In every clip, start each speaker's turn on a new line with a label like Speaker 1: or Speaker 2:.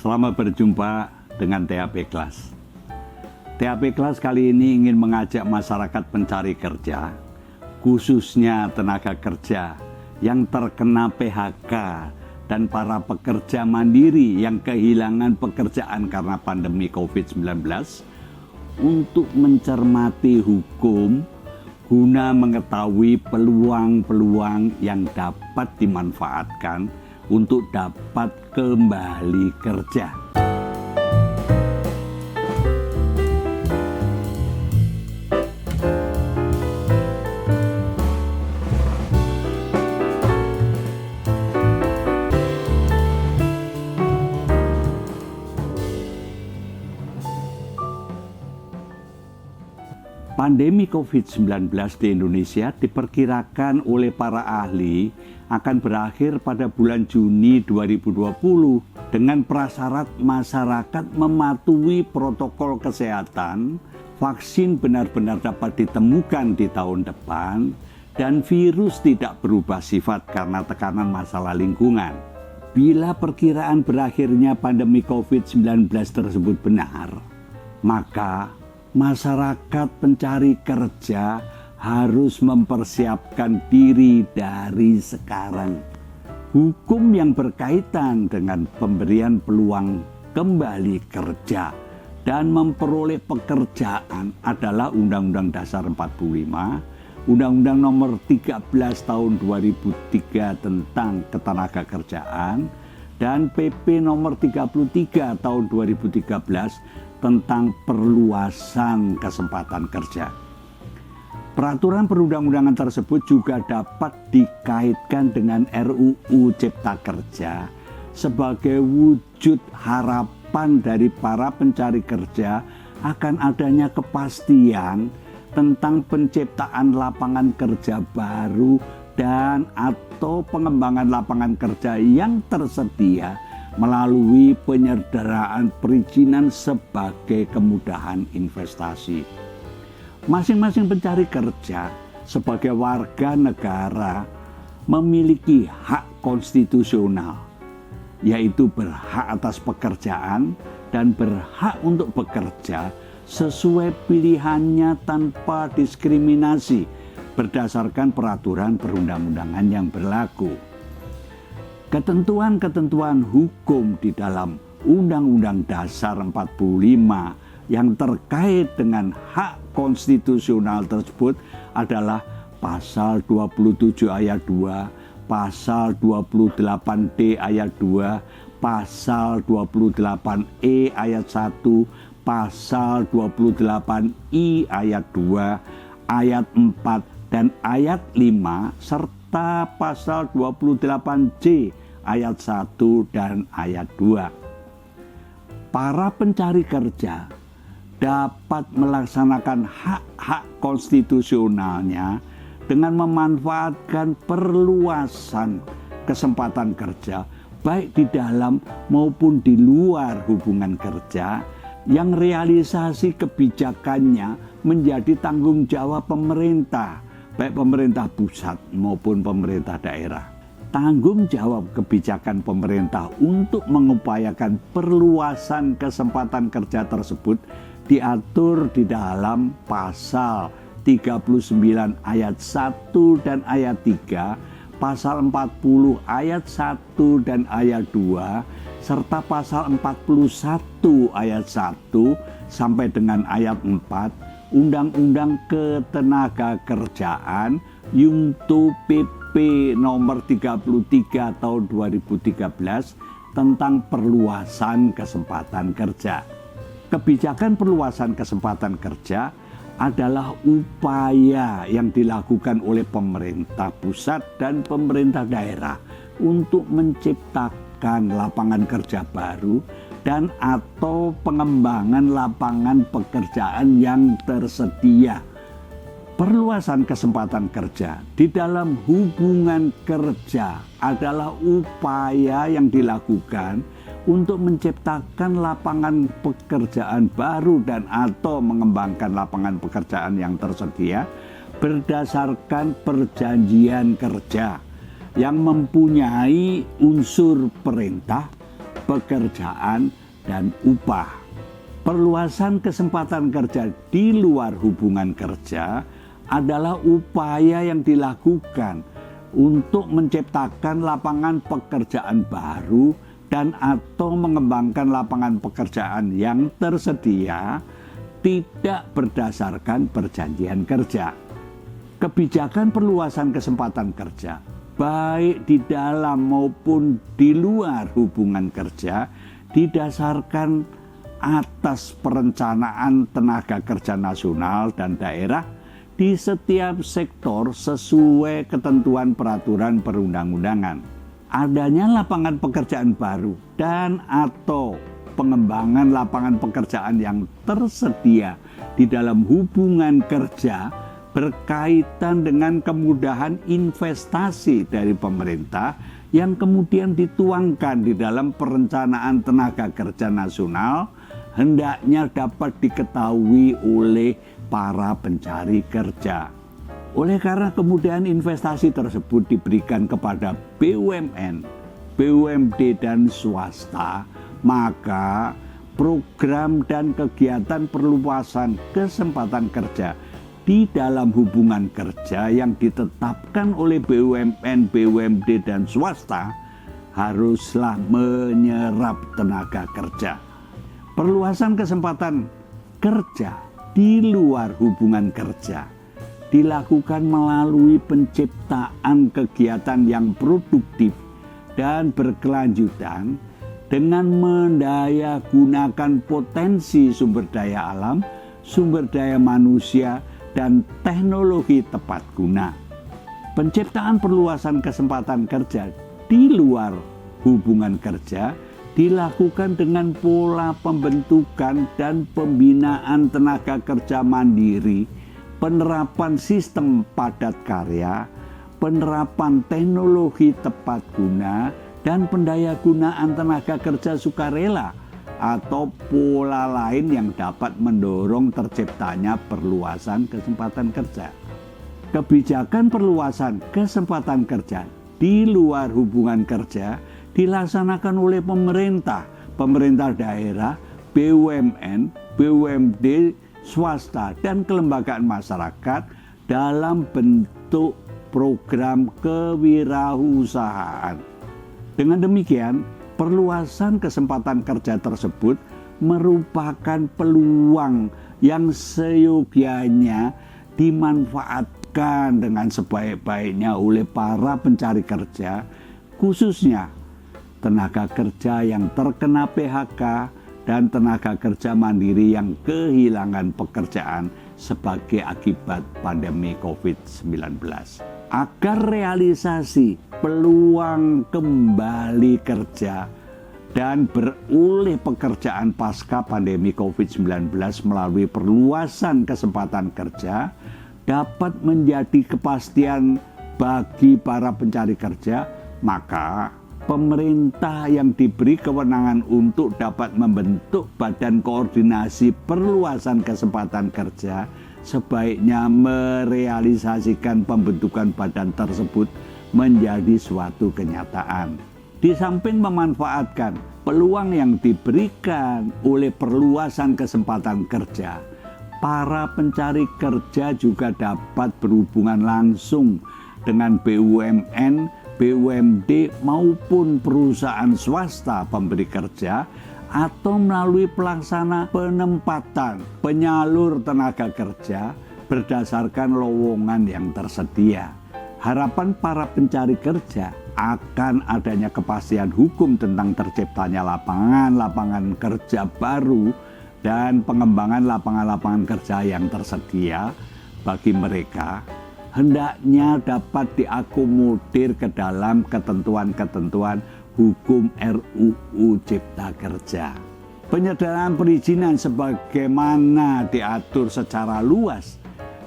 Speaker 1: Selamat berjumpa dengan THP Class. THP Class kali ini ingin mengajak masyarakat pencari kerja, khususnya tenaga kerja yang terkena PHK dan para pekerja mandiri yang kehilangan pekerjaan karena pandemi COVID-19 untuk mencermati hukum guna mengetahui peluang-peluang yang dapat dimanfaatkan untuk dapat kembali kerja. Pandemi COVID-19 di Indonesia diperkirakan oleh para ahli akan berakhir pada bulan Juni 2020 dengan prasyarat masyarakat mematuhi protokol kesehatan, vaksin benar-benar dapat ditemukan di tahun depan, dan virus tidak berubah sifat karena tekanan masalah lingkungan. Bila perkiraan berakhirnya pandemi COVID-19 tersebut benar, maka masyarakat pencari kerja harus mempersiapkan diri dari sekarang. Hukum yang berkaitan dengan pemberian peluang kembali kerja dan memperoleh pekerjaan adalah Undang-Undang Dasar 45, Undang-Undang Nomor 13 Tahun 2003 tentang Ketenagakerjaan, dan PP Nomor 33 Tahun 2013 tentang perluasan kesempatan kerja. Peraturan perundang-undangan tersebut juga dapat dikaitkan dengan RUU Cipta Kerja sebagai wujud harapan dari para pencari kerja akan adanya kepastian tentang penciptaan lapangan kerja baru dan atau pengembangan lapangan kerja yang tersedia melalui penyederhanaan perizinan sebagai kemudahan investasi. Masing-masing pencari kerja sebagai warga negara memiliki hak konstitusional, yaitu berhak atas pekerjaan dan berhak untuk bekerja sesuai pilihannya tanpa diskriminasi berdasarkan peraturan perundang-undangan yang berlaku. Ketentuan-ketentuan hukum di dalam Undang-Undang Dasar 45 yang terkait dengan hak konstitusional tersebut adalah pasal 27 ayat 2, pasal 28D ayat 2, pasal 28E ayat 1, pasal 28I ayat 2, ayat 4 dan ayat 5 serta pasal 28J ayat 1 dan ayat 2. Para pencari kerja dapat melaksanakan hak-hak konstitusionalnya dengan memanfaatkan perluasan kesempatan kerja baik di dalam maupun di luar hubungan kerja yang realisasi kebijakannya menjadi tanggung jawab pemerintah, baik pemerintah pusat maupun pemerintah daerah. Tanggung jawab kebijakan pemerintah untuk mengupayakan perluasan kesempatan kerja tersebut diatur di dalam pasal 39 ayat 1 dan ayat 3, pasal 40 ayat 1 dan ayat 2, serta pasal 41 ayat 1 sampai dengan ayat 4 Undang-Undang Ketenagakerjaan Yungto PP Nomor 33 Tahun 2013 tentang perluasan kesempatan kerja. Kebijakan perluasan kesempatan kerja adalah upaya yang dilakukan oleh pemerintah pusat dan pemerintah daerah untuk menciptakan lapangan kerja baru dan atau pengembangan lapangan pekerjaan yang tersedia. Perluasan kesempatan kerja di dalam hubungan kerja adalah upaya yang dilakukan untuk menciptakan lapangan pekerjaan baru dan atau mengembangkan lapangan pekerjaan yang tersedia berdasarkan perjanjian kerja yang mempunyai unsur perintah, pekerjaan, dan upah. Perluasan kesempatan kerja di luar hubungan kerja adalah upaya yang dilakukan untuk menciptakan lapangan pekerjaan baru dan atau mengembangkan lapangan pekerjaan yang tersedia tidak berdasarkan perjanjian kerja. Kebijakan perluasan kesempatan kerja, baik di dalam maupun di luar hubungan kerja, didasarkan atas perencanaan tenaga kerja nasional dan daerah di setiap sektor sesuai ketentuan peraturan perundang-undangan. Adanya lapangan pekerjaan baru dan atau pengembangan lapangan pekerjaan yang tersedia di dalam hubungan kerja berkaitan dengan kemudahan investasi dari pemerintah yang kemudian dituangkan di dalam perencanaan tenaga kerja nasional hendaknya dapat diketahui oleh para pencari kerja. Oleh karena kemudahan investasi tersebut diberikan kepada BUMN, BUMD dan swasta, maka program dan kegiatan perluasan kesempatan kerja di dalam hubungan kerja yang ditetapkan oleh BUMN, BUMD dan swasta haruslah menyerap tenaga kerja. Perluasan kesempatan kerja di luar hubungan kerja dilakukan melalui penciptaan kegiatan yang produktif dan berkelanjutan dengan mendayagunakan potensi sumber daya alam, sumber daya manusia, dan teknologi tepat guna. Penciptaan perluasan kesempatan kerja di luar hubungan kerja dilakukan dengan pola pembentukan dan pembinaan tenaga kerja mandiri, penerapan sistem padat karya, penerapan teknologi tepat guna, dan pendayagunaan tenaga kerja sukarela atau pola lain yang dapat mendorong terciptanya perluasan kesempatan kerja. Kebijakan perluasan kesempatan kerja di luar hubungan kerja dilaksanakan oleh pemerintah, pemerintah daerah, BUMN, BUMD, swasta, dan kelembagaan masyarakat dalam bentuk program kewirausahaan. Dengan demikian, perluasan kesempatan kerja tersebut merupakan peluang yang seyogianya dimanfaatkan dengan sebaik-baiknya oleh para pencari kerja, khususnya tenaga kerja yang terkena PHK dan tenaga kerja mandiri yang kehilangan pekerjaan sebagai akibat pandemi COVID-19. Agar realisasi peluang kembali kerja dan berulih pekerjaan pasca pandemi COVID-19 melalui perluasan kesempatan kerja dapat menjadi kepastian bagi para pencari kerja, maka pemerintah yang diberi kewenangan untuk dapat membentuk badan koordinasi perluasan kesempatan kerja sebaiknya merealisasikan pembentukan badan tersebut menjadi suatu kenyataan. Di samping memanfaatkan peluang yang diberikan oleh perluasan kesempatan kerja, para pencari kerja juga dapat berhubungan langsung dengan BUMN, BUMD maupun perusahaan swasta pemberi kerja atau melalui pelaksana penempatan penyalur tenaga kerja berdasarkan lowongan yang tersedia. Harapan para pencari kerja akan adanya kepastian hukum tentang terciptanya lapangan kerja baru dan pengembangan lapangan kerja yang tersedia bagi mereka hendaknya dapat diakomodir ke dalam ketentuan-ketentuan hukum RUU Cipta Kerja. Penyederhanaan perizinan sebagaimana diatur secara luas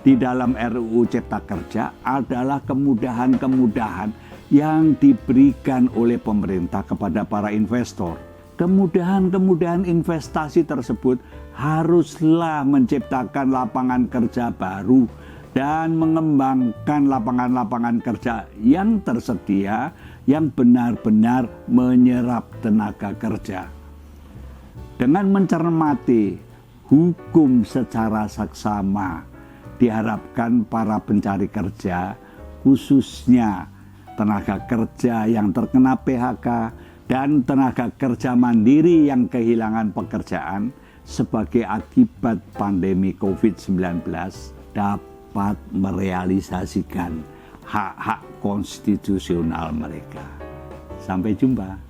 Speaker 1: di dalam RUU Cipta Kerja adalah kemudahan-kemudahan yang diberikan oleh pemerintah kepada para investor. Kemudahan-kemudahan investasi tersebut haruslah menciptakan lapangan kerja baru dan mengembangkan lapangan-lapangan kerja yang tersedia yang benar-benar menyerap tenaga kerja. Dengan mencermati hukum secara saksama, diharapkan para pencari kerja, khususnya tenaga kerja yang terkena PHK dan tenaga kerja mandiri yang kehilangan pekerjaan sebagai akibat pandemi COVID-19, dapat merealisasikan hak-hak konstitusional mereka. Sampai jumpa.